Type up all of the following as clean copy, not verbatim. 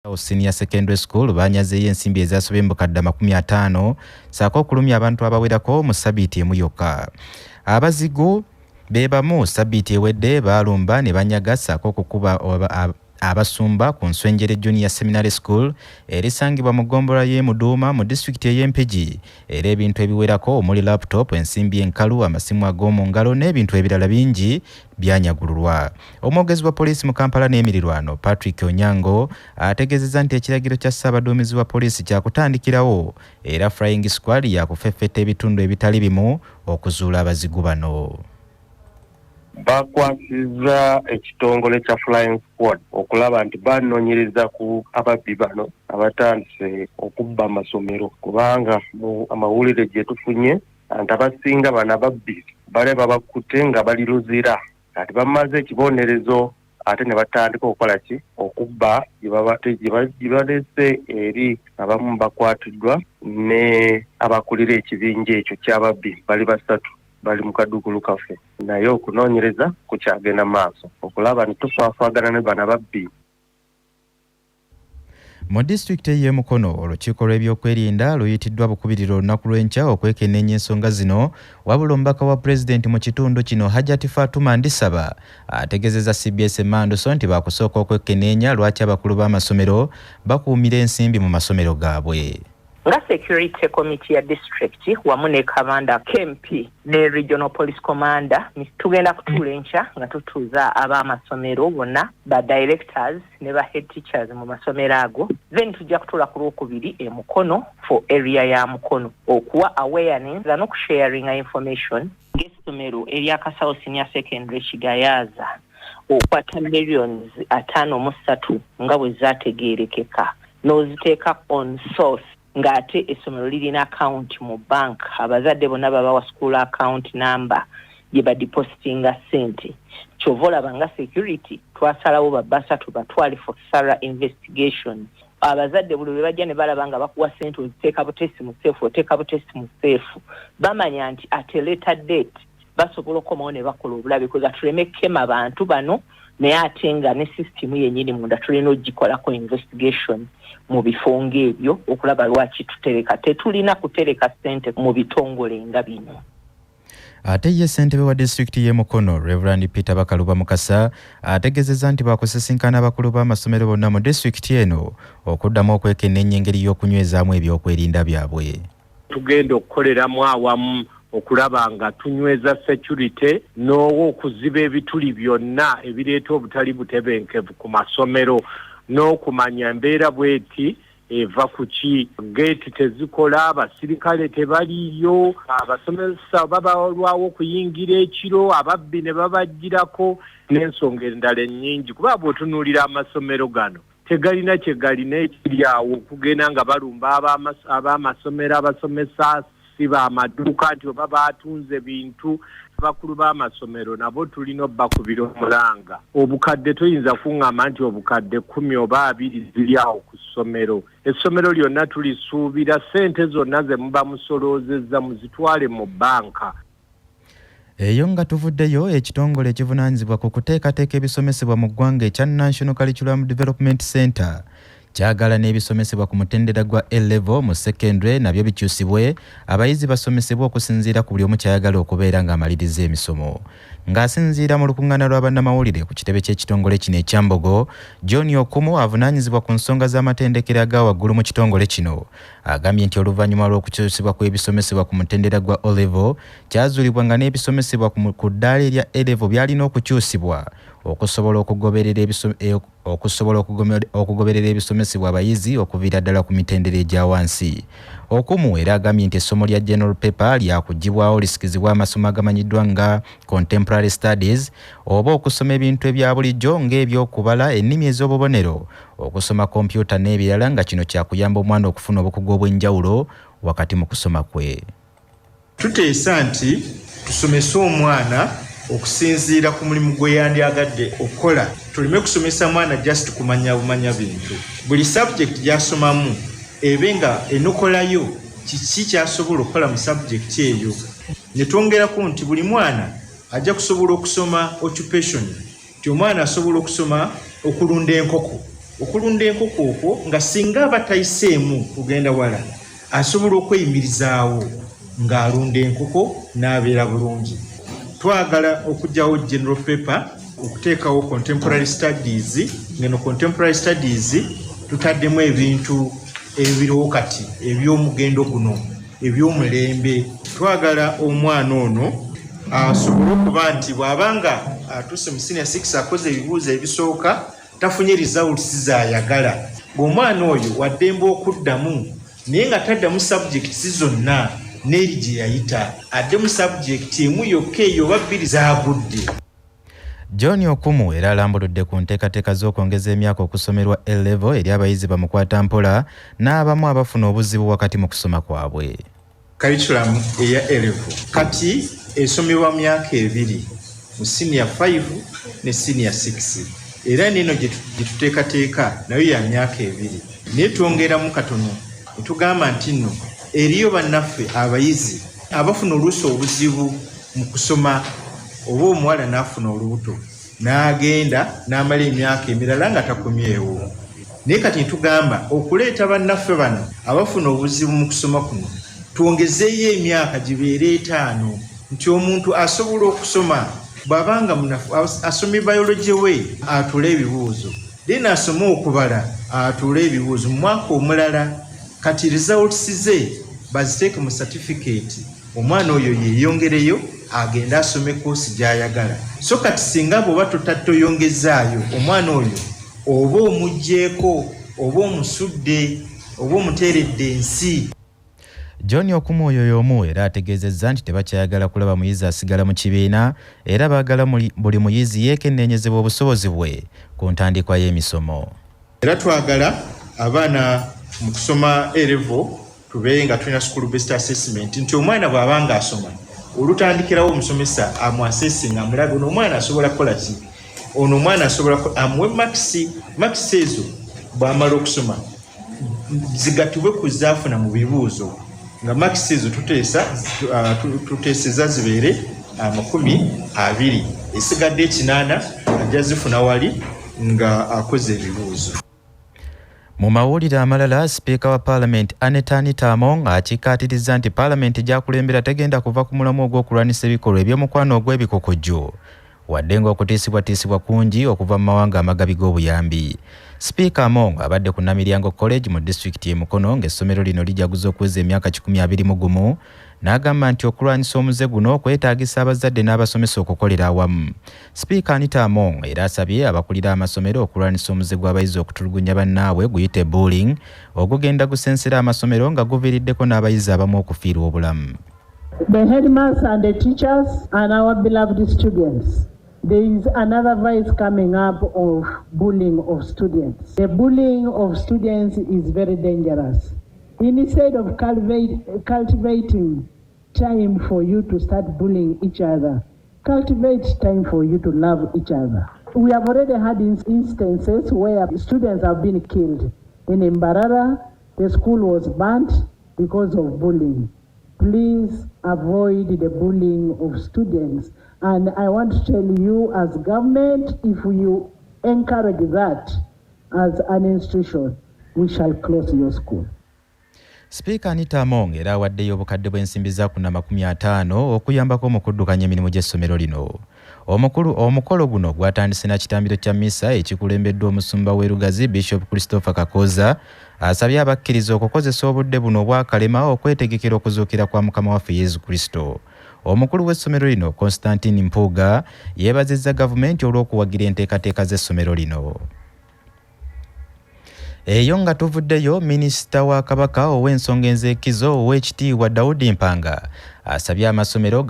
Senior Secondary School banyazeeyo ensimbi ezasobye mu kadda 50 saako okulumya abantu abawerako mu ssabbiiti emu yokka. Abazigu be bamu ssabbiiti ewedde baalumba ne banyaga saako okukuba abasumba ku Nswenjere Junior Seminary School erisangibwa mu ggombolola y'e Muduuma mu disitulikiti ey'Empigi era ebintu ebiwerako omuli laptop, ensimbi enkalu, amasimu ag'omu ngalo n'ebintu ebirala bingi byanyagululwa. Omwogezi wa poliisi mu Kampala n'emirirwano Patrick Onyango ategeezezza nti ekiragiro kya Ssabadumizi wa poliisi kyakutandikirawo era Flying Squad yakufeffetta ebitundu ebitali bimu okuzuula abazigu bano. Bakwasiza ekitongole kya Flying Squad okulaba nti banoonyereza ku ababbi bano abatandise okubba amasomero kubanga mu amawulire gye tufunye nti abasinga bano ababbi baleba bakutte nga bali luzira kati bamaze ekibonerezo ate ne batandika okukola ki okubba gye balese eri abamu bakwatiddwa ne abakulira ekibinja ekyo ky'ababbi bali basatu bali mu kadukulu kafe naye okunoonyereza kukyagenda maaso okulaba nti tufaafagana ne bano babbi. Mu disitulikiti y'e Mukono olukiiko lw'ebyokwerinda luyitiddwa bukubiriro olunaku lw'enkya okwekenneenya ensonga zino wabula omubaka wa pulezidenti mu kitundu kino Hajjati Fatuma Ndisaba ategeezezza CBS Emmanduso nti baakusooka okwekenneenya lwaki abakulu b'amasomero bakuumira ensimbi mu masomero gaabwe. Nga security committee ya district wamu ne kamanda KMP ne regional police commander tugenda kutuula enkya nga tutuuza ab'amasomero bonna ba directors ne ba head teachers mu masomero ago then tujja kutuula ku Lwokubiri e Mukono for area ya Mukono okuwa awareness n'okusharing information ng'essomero erya Kasawo Senior Secondary Kigayaza okwata millions 53 nga bwe zaategeerekeka n'oziteeka on source ngate essomero lirina account mu bank abazadde bonna babawa school account number gye badepositinga ssente kyovola banga security twasalawo babbasatu batwale for thorough investigation abazadde buli lwe bajja ne balaba nga bakuwa ssente oziteeka butesi mu seefu oteeka butesi mu seefu bamanya nti at a later date basobola okomawo ne bakola obulabe kuza tuleme kema abantu bano naye ate nga ne system yennyini munda tulina ogikolako investigation mu bifo ng'ebyo okulaba lwaki tutereka tetulina kutereka ssente mu bitongole nga bino. Ate ye ssentebe wa disitulikiti y'e Mukono Reverend Peter Bakaluba Mukasa ategeezezza nti baakusisinkana abakulu b'amasomero bonna mu disitulikiti eno okuddamu okwekenneenya engeri y'okunywezaamu ebyokwerinda byabwe. Tugenda okukoleramu awamu okulaba nga tunyweza security n'okuziba ebituli byonna ebireeta obutali butebenkevu ku masomero n'okumanya embeera bweti eva ku ki geeti tezikola abasirikale tebaliyo abasomesa babalwawo okuyingira ekiro ababbi ne babagirako n'ensonga endala ennyingi kuba bw'otunuulira amasomero gano tegalina kye galina ekiri awo okugenda nga balumba ab'amasomero abasomesa siba amaduuka nti oba baatunze bintu abakulu b'amasomero nabo tulina obbakubira omulanga obukadde toyinza kuŋŋamba nti obukadde 10 oba 20 ziri awo ku ssomero essomero lyonna tulisuubira ssente zonna ze muba musoloozezza muzitwale mu banka. Eyo nga tuvuddeyo ekitongole ekivunaanyizibwa ku kuteekateeka ebisomesebwa mu ggwanga ekya National Curriculum Development Center kyagala n'ebisomesebwa ku mutendera gwa A-level mu secondary nabyo bikyusibwe abayizi basomesebwa okusinziira ku buli omu kyayagala okubeera ng'amaliriza emisomo. Ng'asinziira mu lukuŋŋaana lwa bannamawulire ku kitebe ky'ekitongole kino ekyambogo John Okumu avunaanyizibwa ku nsonga z'amatendekero aga waggulu mu kitongole kino agambye nti oluvannyuma lw'okukyusibwa kw'ebisomesebwa ku mutendera gwa O-level kyazuulibwa nga n'ebisomesebwa ku ddaala erya A-level byalina okukyusibwa okusobola okugoberera ebisomesebwa abayizi okuviira ddala ku mitendera egya wansi. Okumu era agambye nti essomo lya general paper lyakuggyibwawo lisikizibwa amasomo agamanyiddwa nga contemporary studies oba okusoma ebintu ebya bulijjo ng'ebyokubala ennimi ez'obubonero okusoma kompyuta n'ebirala nga kino kyakuyamba omwana okufuna obukugu obw'enjawulo wakati mu kusoma kwe. Tuteesa nti tusomese omwana okusinziira ku mulimu gwe yandyagadde okukola. Tuleme kusomesa mwana just kumanya bumanya bintu. Buli subject gy'asomamu ebe nga enokolayo kiki kyasobola okukola mu subject eyo. Ne twongerako nti buli mwana ajja kusobola okusoma occupation. Ti omwana asobola okusoma okulunda enkoko okulunda enkoko okwo nga singa batayiseemu kugenda wala asobola okweyimirizaawo ng'alunda enkoko n'abeera bulungi. Twagala okugyawo general paper okuteekawo contemporary studies. Ngeno contemporary studies tutaddemu ebintu ebiriwo kati eby'omugendo guno eby'omulembe. Twagala omwana ono asobole okuba nti bw'abanga atuuse mu senior 6 akoze ebibuuzo ebisooka tafunye results zaayagala, bw'omwana oyo waddembe okuddamu naye nga taddamu subjects zonna n'eri gye yayita, addemu subject emu yokka eyo oba bbiri zaagudde. John Okumu era alambuludde ku nteekateeka z'okwongeza emyaka okusomerwa A-level eri abayizi bamukwata mpola n'abamu abafuna obuzibu wakati mu kusoma kwabwe. Curriculum eya A-level kati esomebwa myaka ebiri mu senior 5 ne senior 6 era nino gye tuteekateeka nayo ya myaka ebiri, naye twongeramu katono ne tugamba nti nno eriyo bannaffe abayizi abafuna oluusi obuzibu mu kusoma, oba omuwala n'afuna olubuto n'agenda n'amala emyaka emirala nga takomyewo. Naye kati ntugamba okuleeta bannaffe bano abafuna obuzibu mu kusoma kuno twongezeeyo emyaka gibeere 5 nti omuntu asobola okusoma bw'abanga asome biology we atuule ebibuuzo, then asome okubala atuule ebibuuzo mu mwaka omulala, kati results ze baziteeke mu certificate, omwana oyo yeeyongereyo agenda asome koosi gy'ayagala. So kati singa bw'oba tutatoyongezaayo omwana oyo oba omuggyeko oba omusudde oba omuteeredde ensi. John Okumu oyo y'omu era ategeezezza nti tebakyayagala kulaba muyizi asigala mu kibiina era baagala buli muyizi yeekenneenyezebwa obusobozi bwe ku ntandikwa y'emisomo. Era twagala abaana mu kusoma A-level tubeere nga tulina school based assessment, nti omwana bw'abanga asoma olutandikirawo omusomesa amuasesinga amulabe ono omwana asobola kukola ki, ono omwana asobola amuwe makisi ezo bw'amala okusoma zigatibwe ku zaafuna mu bibuuzo nga makisi ezo tuteeseza zibeere 20, esigadde 8 ajja zifuna wali nga akoze ebibuuzo. Mu mawulire amalala, Sipiika wa Paalamenti Anita Among akikkaatiriza nti Paalamenti gy'akulembera tegenda kuva ku mulamu ogw'okulwanyisa ebikolwa eby'omukwano ogw'ebikokojjo wadde ng'okutiisibwatiisibwa kungi okuva mu mawanga amagabi g'obuyambi. Sipiika Among abadde ku Namiryango College mu disitulikiti y'e Mukono ng'essomero lino lijaguza okuweza emyaka 21 n'agamba nti okulwanyisa omuze guno kwetaagisa abazadde n'abasomesa okukolera awamu. Sipiika Anita Among era asabye abakulira amasomero okulwanyisa omuze gw'abayizi okutulugunya bannaabwe guyite bullying ogugenda gusensera amasomero nga guviiriddeko n'abayizi abamu okufiirwa obulamu. The headmasters and the teachers and our beloved students. There is another voice coming up of bullying of students. The bullying of students is very dangerous. Instead of cultivating time for you to start bullying each other, cultivate time for you to love each other. We have already had instances where students have been killed. In Mbarara, the school was burnt because of bullying. Please avoid the bullying of students. And I want to tell you as government, if you encourage that as an institution, we shall close your school. Sipiika Anita Among era awaddeyo obukadde bw'ensimbi za kuna 50 okuyambako mu kuddukanya emirimu gy'essomero lino. Omukolo guno gwatandise na kitambiro kya mmisa ekikulembeddwa omusumba w'e Bishop Christopher Kakoza asabye abakkiriza okukozesa obudde buno obwakalema okwetegekera okuzuukira kwa Mukama waffe Yesu Kristo. Omukulu w'essomero lino Constantine Mpuuga yeebazizza gavumenti olw'okuwagira enteekateeka z'essomero lino. Eyo nga tuvuddeyo, minisita wa Kabaka ow'ensonga enzeekizo Oweekitiibwa Daudi Mpanga asabye amasomero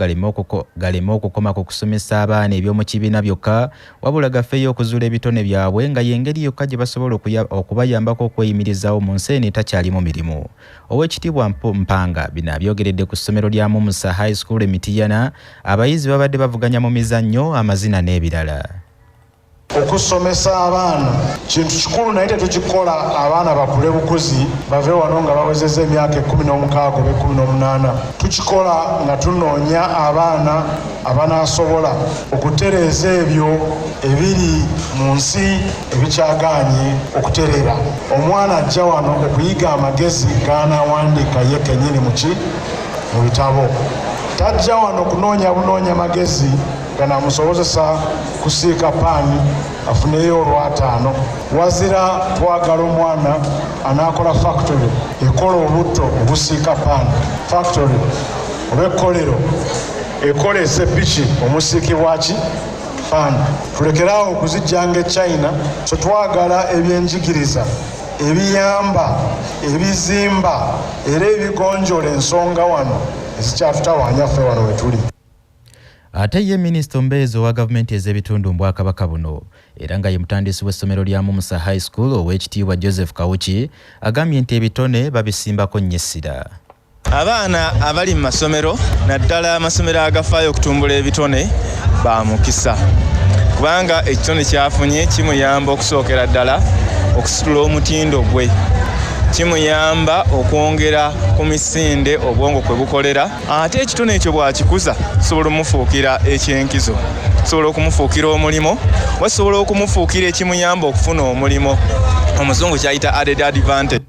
galeme okukoma ku kusomesa abaana eby'omu kibiina byokka wabula gafeeyo okuzuula ebitone byabwe nga y'engeri yokka gye basobola okubayambako okweyimirizaawo mu nsi eno etakyalimu mirimu. Oweekitiibwa Mpanga bino abyogeredde ku ssomero lya Mumusa High School e Mityana abayizi babadde bavuganya mu mizannyo, amazina n'ebirala. okusomesa abaana kintu kikulu naye tetukikola abaana bakule bukuzi bave wano nga bawezezza emyaka 16 oba 18 tukikola nga tunoonya abaana abanaasobola okutereeza ebyo ebiri mu nsi ebikyagaanye okuterera. Omwana ajja wano okuyiga amagezi g'anaawandiika ye kennyini mu bitabo. Tajja wano kunoonya magezi ganaamusobozesa kusiika paani afuneyo olw'ataano. Wazira twagala omwana anaakola factory ekola obutto obusiika paani, factory oba ekkolero ekolesa epiki omusiikibwa ki paani. Tulekerawo okuzijjanga e China. So twagala ebyenjigiriza ebiyamba ebizimba era ebigonjola ensonga wano ezikyatutawaanya ffe wano we tuli. Ate ye Minisita Ombeezi owa gavumenti ez'ebitundu mu Bwakabaka buno era nga ye mutandisi w'essomero lya Mumusa High School ow'ekitiibwa Joseph Kawuki agambye nti ebitone babisimbako nnyo essira. Abaana abali mu masomero naddala amasomero agafaayo okutumbula ebitone ba mukisa kubanga ekitone kyafunye kimuyamba okusookera ddala okusitula omutindo gwe, kimuyamba okwongera ku misinde obwongo kwe bukolera. Ate ekitone ekyo bw'akikuza kisobola omufuukira ekyenkizo, kisobola okumufuukira omulimo, wasobola okumufuukira ekimuyamba okufuna omulimo. Omuzungu kyayita added advantage.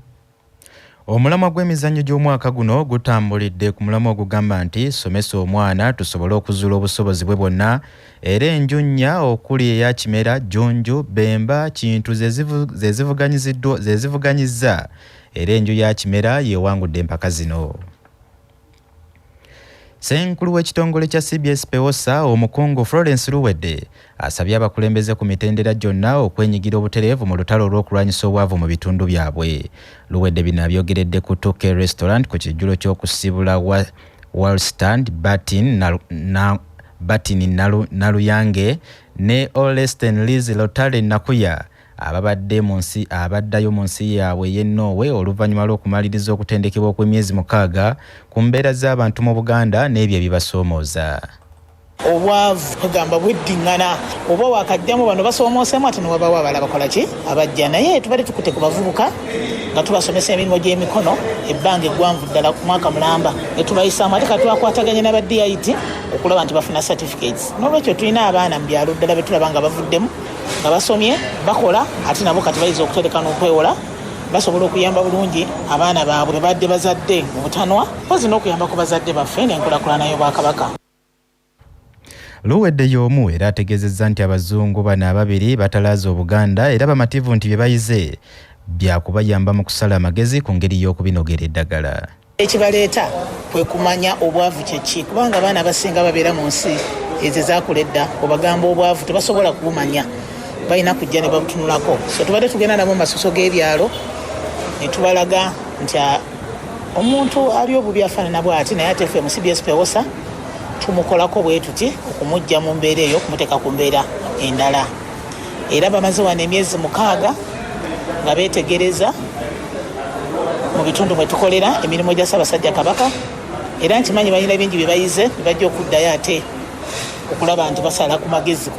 Omulamwa gw'emizannyo gy'omwaka guno gutambulidde ku mulamwa ogugamba nti somesa omwana tusobole okuzuula obusobozi bwe bwonna era enjunnya okuli eya Kimera, Jjunju, Bemba, Kintu ze zivuganyizza era enju ya Kimera yeewangudde empaka zino. Ssenkulu w'ekitongole kya CBS Pewosa omukungu Florence Luwedde asabye abakulembeze ku mitendera gyonna okwenyigira obutereevu mu lutalo olw'okulwanyisa obwavu mu bitundu byabwe. Luwedde bino abyogeredde ku Toke Restaurant ku kijjulo ky'okusibula Wallstand Batini Naluyange ne Olesten Liz Lotale Nakuya abaddayo mu nsi yaabwe y'e Norway oluvannyuma lw'okumaliriza okutendekebwa okw'emyezi 6 ku mbeera z'abantu mu Buganda n'ebyo ebibasoomooza. Obwavu kugamba bweddiŋŋana oba wakajjamu bano basoomoosemu ate newabawo abala bakola ki abajja naye tubadde tukute ku bavubuka nga tubasomesa emirimu gy'emikono ebbanga eggwanvu ddala ku mwaka mulamba ne tubayisaamu ate katwakwataganye n'aba DIT okulaba nti bafuna certificates. N'olwekyo tulina abaana mu byalo ddala be tulaba nga bavuddemu nga basomye bakola ate nabo kati bayiza okutereka n'okwewola basobola okuyamba bulungi abaana baabwe badde bazadde mu butanwa mpozi n'okuyamba ku bazadde baffe n'enkulaakulana y'Obwakabaka. Luwedde y'omu era ategeezezza nti abazungu bano ababiri batalaaza Obuganda era bamativu nti bye bayize byakubayamba mu kusala amagezi ku ngeri y'okubinogera eddagala. Ekibaleeta kwe kumanya obwavu kye ki kubanga abaana abasinga babeera mu nsi ezo zaakuledda obagamba obwavu tebasobola kubumanya balina kujja ne babutunulako. So tubadde tugenda nabo mu masuso g'ebyalo ne tubalaga nti omuntu ali obubi afaanana bw'ati naye ate ffe mu CBS Pewosa tumukolako bwe tuti okumujja mu mbeera eyo okumuteeka ku mbeera endala. Era bamaze wano emyezi 6 nga beetegereza mu bitundu mwe tukolera emirimu gya Ssaabasajja Kabaka era nkimanyi balina bingi bye bayize ne bajja okuddayo ate okulaba nti basala ku magezi.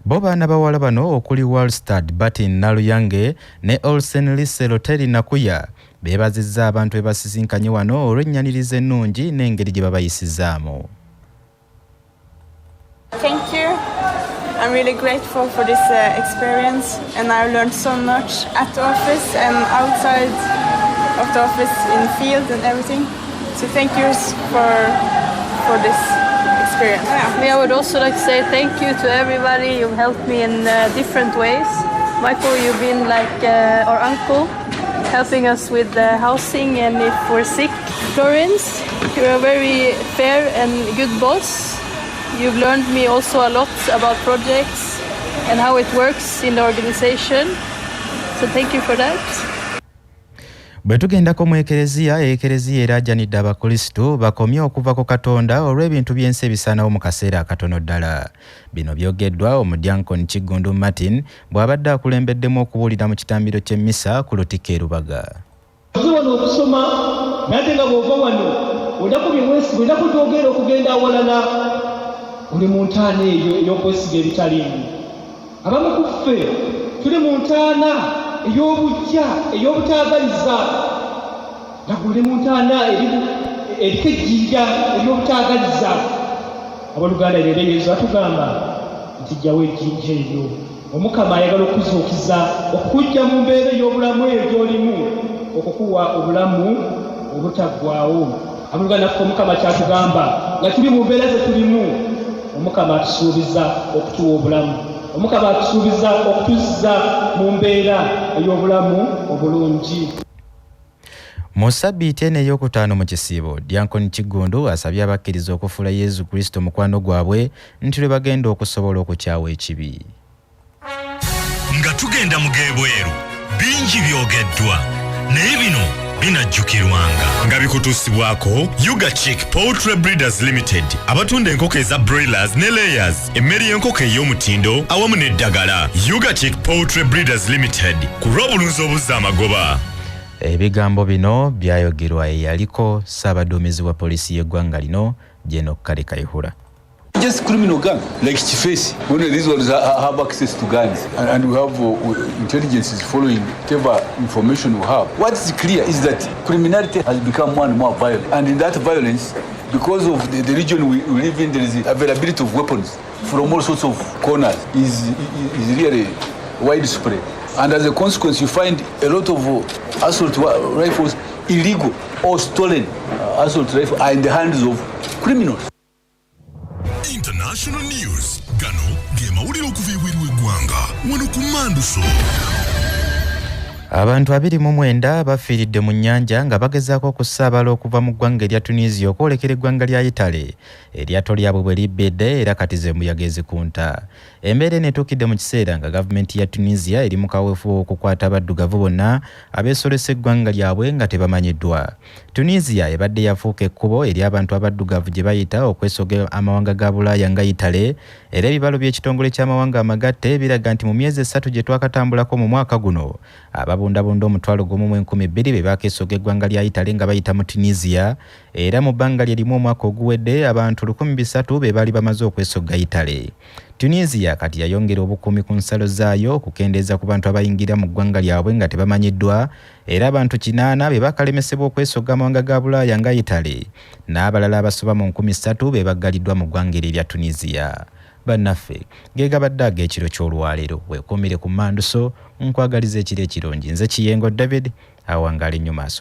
Bo baana bawala bano okuli Wallstad Batin Naluyange ne Olsen Liselo Teri Nakuya beebazizza abantu ebasisinkanye wano olw'ennyaniriza ennungi n'engeri gye babayisizaamu. Thank you. I'm really grateful for this experience and I learned so much at the office and outside of the office in the field and everything. So thank you for this experience. I would also like to say thank you to everybody. You've helped me in different ways. Michael, you've been like our uncle, helping us with the housing and if we're sick. Florence, you're a very fair and good boss. You've learned me also a lot about projects and how it works in the organization. So thank you for that. Bwe tugendako mu ekereziya era ajjanidde abakristu bakomye okuva ku Katonda olw'ebintu by'ensi ebisaanawo mu kaseera akatono ddala. Bino byogeddwa omudyankoni Kiggundu Martin bw'abadde akulembeddemu okubuulira mu kitambiro ky'emmisa ku Lutikko e Lubaga. Wano okusoma nate nga bw'ova wano olinaku gy'ogenda okugenda awalala oli mu ntaana eyo ey'okwesiga ebitaliimu abamu ku ffe tuli mu ntaana ey'obujja ey'obutaagaliza naguli mu ntaana eriko ejjinja ery'obutaagaliza abooluganda leero yesu atugamba nti jjawo ejjinja eryo omukama ayagala okuzuukiza okukujja mu mbeera ey'obulamu eyo gy'olimu okukuwa obulamu obutaggwaawo abooluganda ffe omukama kyatugamba nga tuli mu mbeera ze tulimu omukama atusuubiza okutuwa obulamu omukama atusuubiza okutuzza mu mbeera ey'obulamu obulungi. Mu ssabbiiti eno ey'okutaano mu kisiibo Diakoni Kigundu asabye abakkiriza okufuula Yesu Kristo mukwano gwabwe nti lwe bagenda okusobola okukyawa ekibi. Nga tugenda mu geebweru bingi byogeddwa naye bino binajjukirwanga nga bikutuusibwako Yuga Chick Poultry Breeders Limited abatunda enkoko eza broilers ne layers emmere y'enkoko ey'omutindo awamu n'eddagala. Yuga Chick Poultry Breeders Limited ku lw'obulunzi obuzza amagoba. Ebigambo bino byayogerwa eyaliko Ssabadumizi wa poliisi y'eggwanga lino Jeno Kale Kayihura. Just criminal gang like Chifesi. When these ones have access to guns and we have intelligence is following whatever information we have. What is clear is that criminality has become more and more violent, and in that violence, because of the region we live in, there is the availability of weapons from all sorts of corners is really widespread. And as a consequence, you find a lot of assault rifles, illegal or stolen assault rifles, are in the hands of criminals. International news. Gano ge mawulire okuva ebweru w'eggwanga wano ku Manduso. Abantu 29 bafiiridde mu nnyanja nga bagezaako okusaabala okuva mu ggwanga erya Tunisia okwolekera eggwanga lya Italy. Eryato lyabwe bwe libbedde era kati ze mbuyaga ezikunta. Embeera eno etuukidde mu kiseera nga gavumenti ya Tunisia eri mu kaweefube okukwata abaddugavu bonna abeesolesa eggwanga lyabwe nga tebamanyiddwa. Tunisia ebadde yafuuka ekkubo eri abantu abaddugavu gye bayita okwesoga amawanga ga Bulaaya nga Italy, era ebibalo by'ekitongole ky'amawanga amagatte biraga nti mu myezi 3 gye twakatambulako mu mwaka guno ababundabunda 1,200 be baakeesoga eggwanga lya Italy nga bayita mu Tunisia, era mu bbanga lyerimu omwaka oguwedde abantu 300 be baali bamaze okwesoga Italy. Tunisia kati yayongera obukuumi ku nsalo zaayo okukendeeza ku bantu abayingira mu ggwanga lyabwe nga tebamanyiddwa, era abantu 8 be bakalemesebwa okwesoga amawanga ga Bulaaya nga Italy, n'abalala abasoba mu 3,000 be baggaliddwa mu ggwanga erya Tunisia. Bannaffe ge gabadde ag'ekiro ky'olwaleero, weekuumire ku Manduso, nkwagaliza ekiro ekirungi. Nze Kiyengo David awangaala ennyo maaso.